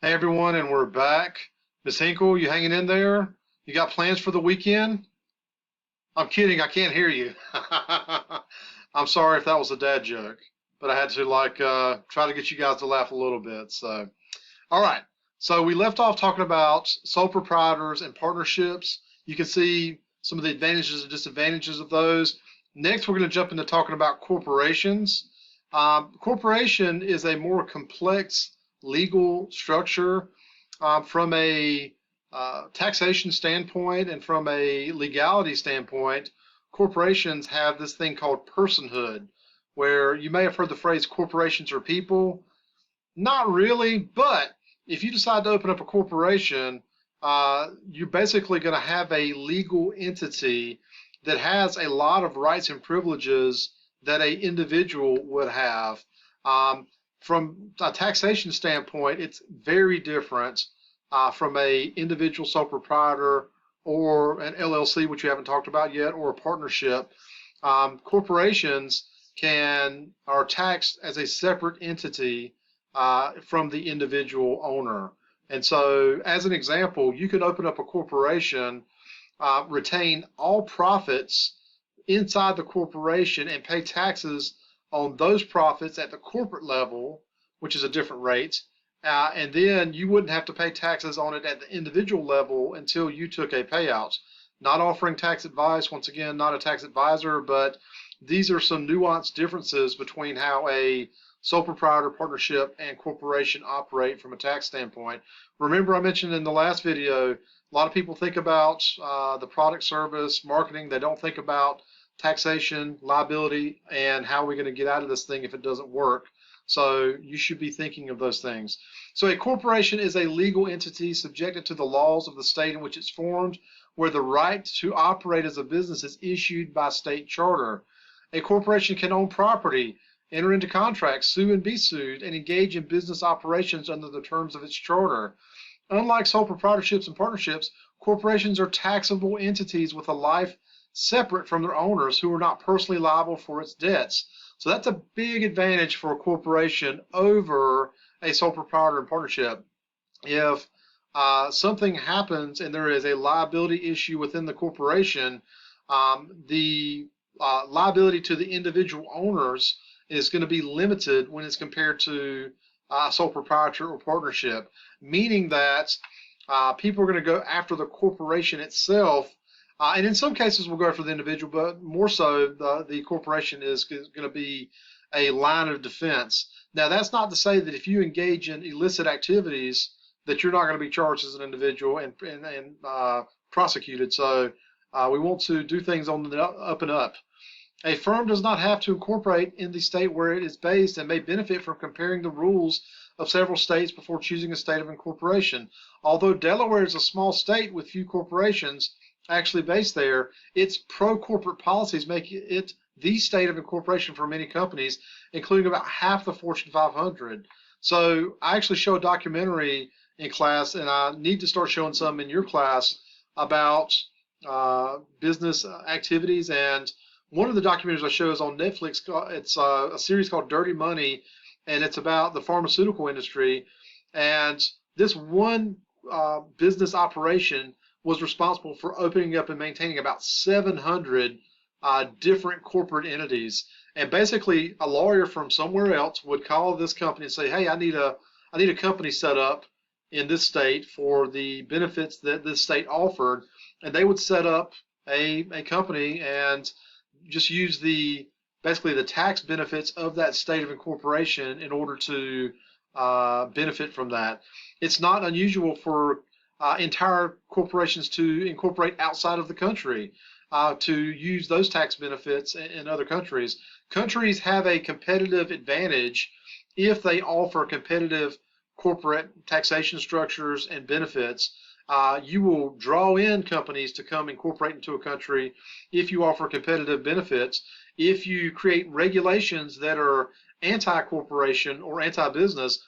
Hey everyone, and we're back. Miss Hinkle, you hanging in there? You got plans for the weekend? I'm kidding, I can't hear you. I'm sorry if that was a dad joke, but I had to try to get you guys to laugh a little bit. All right. So we left off talking about sole proprietors and partnerships. You can see some of the advantages and disadvantages of those. Next, we're going to jump into talking about corporations. Corporation is a more complex legal structure from a taxation standpoint and from a legality standpoint. Corporations have this thing called personhood, where you may have heard the phrase corporations are people. Not really, but if you decide to open up a corporation, you're basically going to have a legal entity that has a lot of rights and privileges that a individual would have. From a taxation standpoint, it's very different from a individual sole proprietor or an LLC, which we haven't talked about yet, or a partnership. Corporations are taxed as a separate entity from the individual owner. And so, as an example, you could open up a corporation, retain all profits inside the corporation, and pay taxes on those profits at the corporate level, which is a different rate. And then you wouldn't have to pay taxes on it at the individual level until you took a payout. Not offering tax advice, once again, not a tax advisor, but these are some nuanced differences between how a sole proprietor, partnership, and corporation operate from a tax standpoint. Remember, I mentioned in the last video, a lot of people think about the product, service, marketing. They don't think about taxation, liability, and how we're going to get out of this thing if it doesn't work. So you should be thinking of those things. So a corporation is a legal entity subjected to the laws of the state in which it's formed, where the right to operate as a business is issued by state charter. A corporation can own property, enter into contracts, sue and be sued, and engage in business operations under the terms of its charter. Unlike sole proprietorships and partnerships, corporations are taxable entities with a life separate from their owners who are not personally liable for its debts. So that's a big advantage for a corporation over a sole proprietor and partnership. If something happens and there is a liability issue within the corporation, the liability to the individual owners is going to be limited when it's compared to sole proprietor or partnership, meaning that people are going to go after the corporation itself. And in some cases, we'll go after the individual, but more so, the corporation is going to be a line of defense. Now, that's not to say that if you engage in illicit activities, that you're not going to be charged as an individual and prosecuted. So we want to do things on the up and up. A firm does not have to incorporate in the state where it is based and may benefit from comparing the rules of several states before choosing a state of incorporation. Although Delaware is a small state with few corporations actually based there, its pro-corporate policies make it the state of incorporation for many companies, including about half the Fortune 500. So I actually show a documentary in class, and I need to start showing some in your class about business activities. And one of the documentaries I show is on Netflix. It's a series called Dirty Money, and it's about the pharmaceutical industry. And this one business operation was responsible for opening up and maintaining about 700 different corporate entities. And basically, a lawyer from somewhere else would call this company and say, "Hey, I need a company set up in this state for the benefits that this state offered," and they would set up a company and just use basically the tax benefits of that state of incorporation in order to benefit from that. It's not unusual for entire corporations to incorporate outside of the country to use those tax benefits in other countries. Countries have a competitive advantage if they offer competitive corporate taxation structures and benefits. You will draw in companies to come incorporate into a country if you offer competitive benefits. If you create regulations that are anti-corporation or anti-business,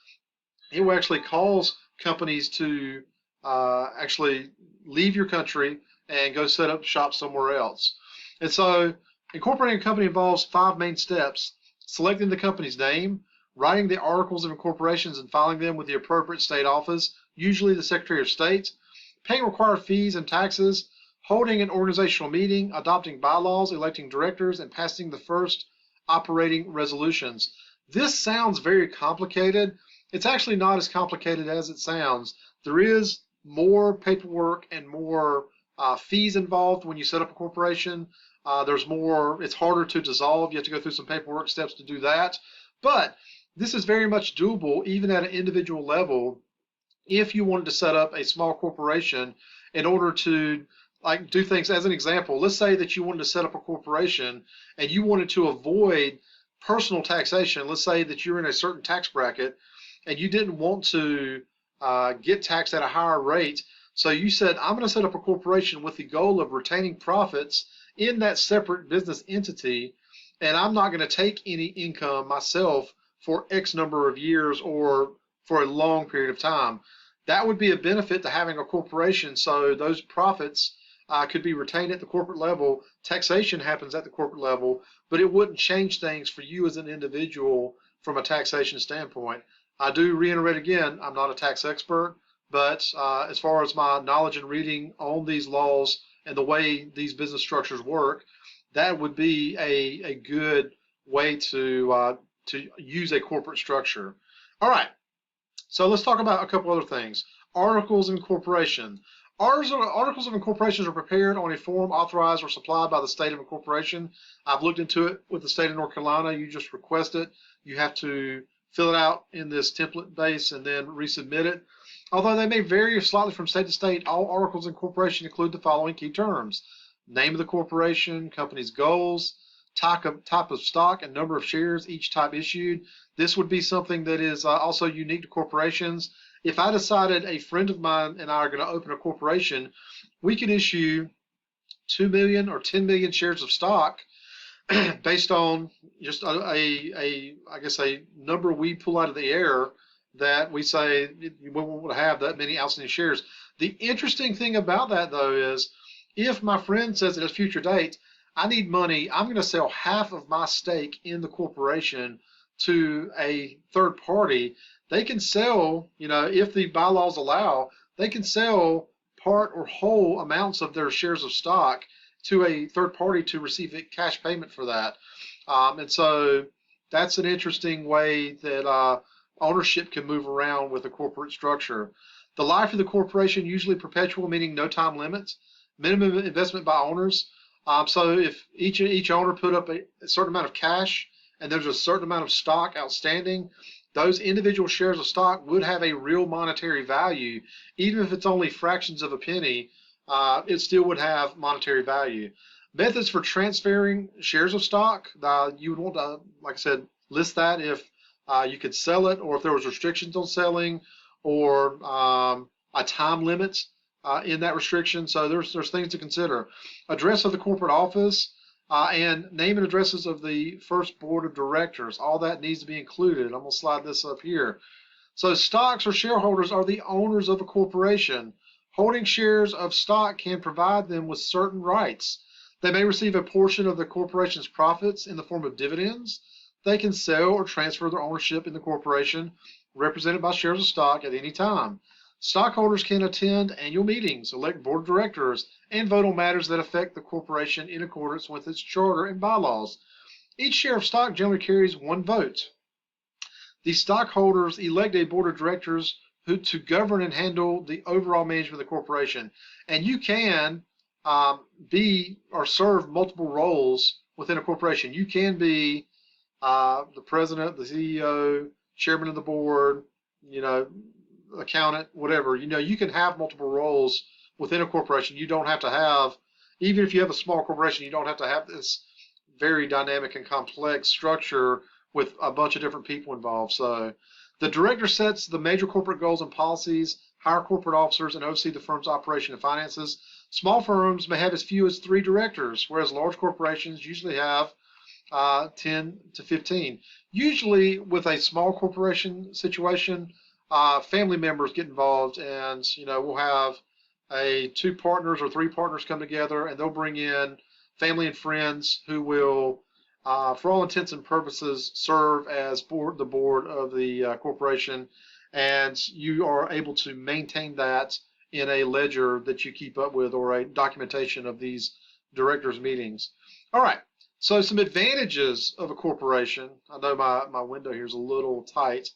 it will actually cause companies to actually leave your country and go set up shop somewhere else. And so incorporating a company involves 5 main steps: selecting the company's name, writing the articles of incorporations and filing them with the appropriate state office, usually the Secretary of State, paying required fees and taxes, holding an organizational meeting, adopting bylaws, electing directors, and passing the first operating resolutions. This sounds very complicated. It's actually not as complicated as it sounds. There is more paperwork and more fees involved when you set up a corporation. There's more, it's harder to dissolve. You have to go through some paperwork steps to do that. But this is very much doable even at an individual level if you wanted to set up a small corporation in order to like do things. As an example, let's say that you wanted to set up a corporation and you wanted to avoid personal taxation. Let's say that you're in a certain tax bracket and you didn't want to get taxed at a higher rate. So you said, I'm going to set up a corporation with the goal of retaining profits in that separate business entity, and I'm not going to take any income myself for X number of years or for a long period of time. That would be a benefit to having a corporation, so those profits could be retained at the corporate level. Taxation happens at the corporate level, but it wouldn't change things for you as an individual from a taxation standpoint. I do reiterate again, I'm not a tax expert, but as far as my knowledge and reading on these laws and the way these business structures work, that would be a good way to use a corporate structure. All right, so let's talk about a couple other things. Articles of incorporation. Articles of incorporation are prepared on a form authorized or supplied by the state of incorporation. I've looked into it with the state of North Carolina. You just request it. You have to fill it out in this template base and then resubmit it. Although they may vary slightly from state to state, all articles of incorporation include the following key terms: name of the corporation, company's goals, type of stock, and number of shares each type issued. This would be something that is also unique to corporations. If I decided a friend of mine and I are going to open a corporation, we could issue 2 million or 10 million shares of stock based on just I guess a number we pull out of the air that we say we won't have that many outstanding shares. The interesting thing about that, though, is if my friend says at a future date, I need money, I'm going to sell half of my stake in the corporation to a third party, they can sell, if the bylaws allow, they can sell part or whole amounts of their shares of stock to a third party to receive a cash payment for that. And so that's an interesting way that ownership can move around with a corporate structure. The life of the corporation usually perpetual, meaning no time limits. Minimum investment by owners. So if each owner put up a certain amount of cash and there's a certain amount of stock outstanding, those individual shares of stock would have a real monetary value. Even if it's only fractions of a penny, it still would have monetary value. Methods for transferring shares of stock, you would want to, like I said, list that if you could sell it, or if there was restrictions on selling, or a time limit in that restriction. So there's things to consider. Address of the corporate office and name and addresses of the first board of directors. All that needs to be included. I'm going to slide this up here. So stocks or shareholders are the owners of a corporation. Holding shares of stock can provide them with certain rights. They may receive a portion of the corporation's profits in the form of dividends. They can sell or transfer their ownership in the corporation, represented by shares of stock, at any time. Stockholders can attend annual meetings, elect board of directors, and vote on matters that affect the corporation in accordance with its charter and bylaws. Each share of stock generally carries one vote. The stockholders elect a board of directors to govern and handle the overall management of the corporation. And you can be or serve multiple roles within a corporation. You can be the president, the CEO, chairman of the board, accountant, whatever. You can have multiple roles within a corporation. You don't have to have, even if you have a small corporation, you don't have to have this very dynamic and complex structure with a bunch of different people involved. So the director sets the major corporate goals and policies, hire corporate officers, and oversee the firm's operation and finances. Small firms may have as few as 3 directors, whereas large corporations usually have 10 to 15. Usually with a small corporation situation, family members get involved, and we'll have 2 partners or 3 partners come together, and they'll bring in family and friends who will for all intents and purposes, serve as the board of the corporation, and you are able to maintain that in a ledger that you keep up with or a documentation of these directors' meetings. All right, so some advantages of a corporation. I know my window here is a little tight.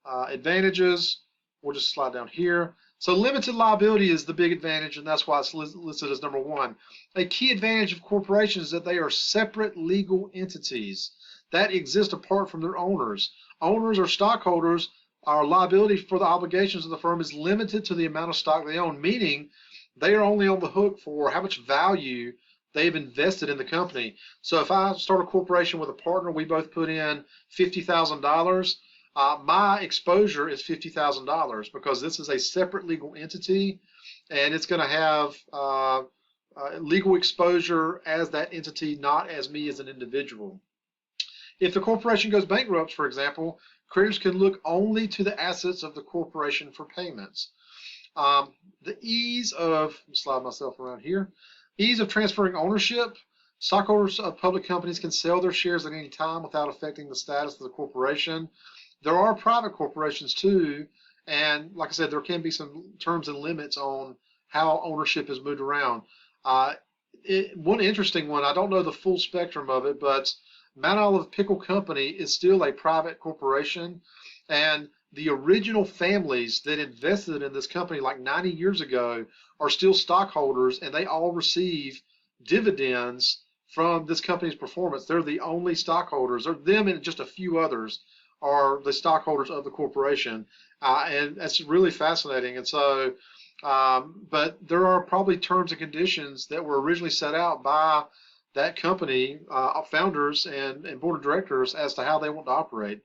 Advantages, we'll just slide down here. So limited liability is the big advantage, and that's why it's listed as number one. A key advantage of corporations is that they are separate legal entities that exist apart from their owners. Owners or stockholders, our liability for the obligations of the firm is limited to the amount of stock they own, meaning they are only on the hook for how much value they've invested in the company. So if I start a corporation with a partner, we both put in $50,000. My exposure is $50,000 because this is a separate legal entity, and it's going to have legal exposure as that entity, not as me as an individual. If the corporation goes bankrupt, for example, creditors can look only to the assets of the corporation for payments. The ease of, let me slide myself around here, ease of transferring ownership. Stockholders of public companies can sell their shares at any time without affecting the status of the corporation. There are private corporations too, and like I said, there can be some terms and limits on how ownership is moved around. One interesting one, I don't know the full spectrum of it, but Mount Olive Pickle Company is still a private corporation, and the original families that invested in this company like 90 years ago are still stockholders, and they all receive dividends from this company's performance. They're the only stockholders, or them and just a few others are the stockholders of the corporation, and that's really fascinating. And so, but there are probably terms and conditions that were originally set out by that company, founders and board of directors, as to how they want to operate.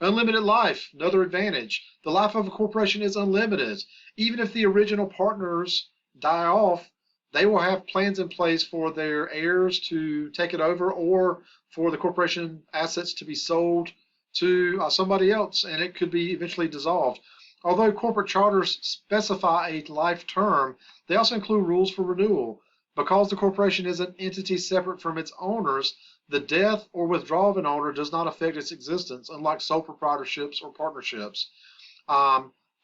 Unlimited life, another advantage. The life of a corporation is unlimited. Even if the original partners die off, they will have plans in place for their heirs to take it over, or for the corporation assets to be sold to somebody else, and it could be eventually dissolved. Although corporate charters specify a life term, they also include rules for renewal. Because the corporation is an entity separate from its owners, the death or withdrawal of an owner does not affect its existence, unlike sole proprietorships or partnerships.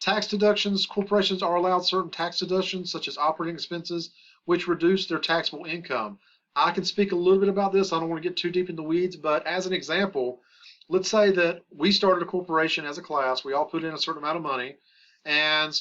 Tax deductions. Corporations are allowed certain tax deductions, such as operating expenses, which reduce their taxable income. I can speak a little bit about this. I don't want to get too deep in the weeds, but as an example, let's say that we started a corporation as a class. We all put in a certain amount of money, and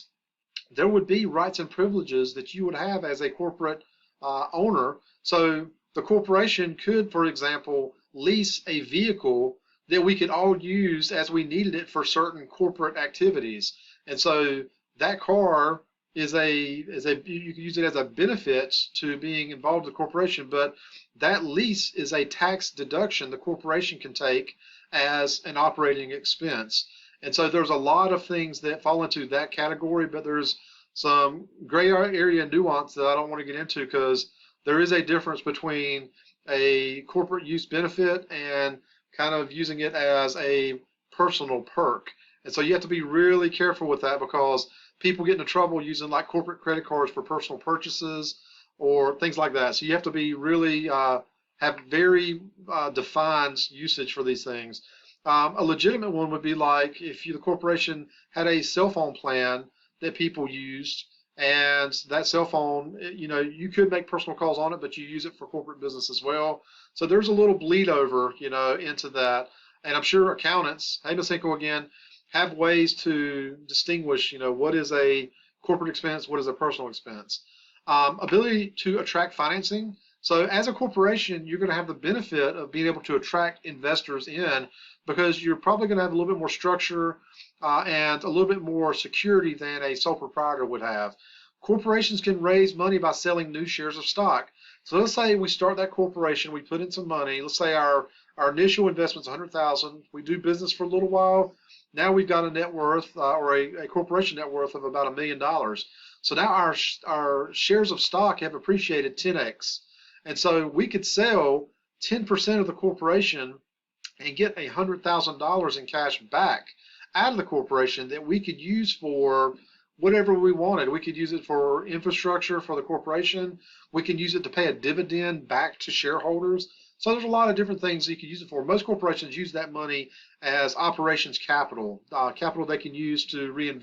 there would be rights and privileges that you would have as a corporate owner. So the corporation could, for example, lease a vehicle that we could all use as we needed it for certain corporate activities. And so that car is you can use it as a benefit to being involved with the corporation, but that lease is a tax deduction the corporation can take as an operating expense. And so there's a lot of things that fall into that category, but there's some gray area nuance that I don't want to get into, because there is a difference between a corporate use benefit and kind of using it as a personal perk. And so you have to be really careful with that, because people get into trouble using like corporate credit cards for personal purchases or things like that. So you have to be really have very defined usage for these things. A legitimate one would be like if the corporation had a cell phone plan that people used, and that cell phone, you could make personal calls on it, but you use it for corporate business as well. So there's a little bleed over, into that. And I'm sure accountants, hey, Ms. Hinkle again, have ways to distinguish, what is a corporate expense, what is a personal expense. Ability to attract financing. So as a corporation, you're going to have the benefit of being able to attract investors in, because you're probably going to have a little bit more structure and a little bit more security than a sole proprietor would have. Corporations can raise money by selling new shares of stock. So let's say we start that corporation, we put in some money. Let's say our initial investment's $100,000. We do business for a little while. Now we've got a net worth or a corporation net worth of about $1 million. So now our shares of stock have appreciated 10x. And so we could sell 10% of the corporation and get $100,000 in cash back out of the corporation that we could use for whatever we wanted. We could use it for infrastructure for the corporation. We can use it to pay a dividend back to shareholders. So there's a lot of different things you can use it for. Most corporations use that money as operations capital, capital they can use to reinvest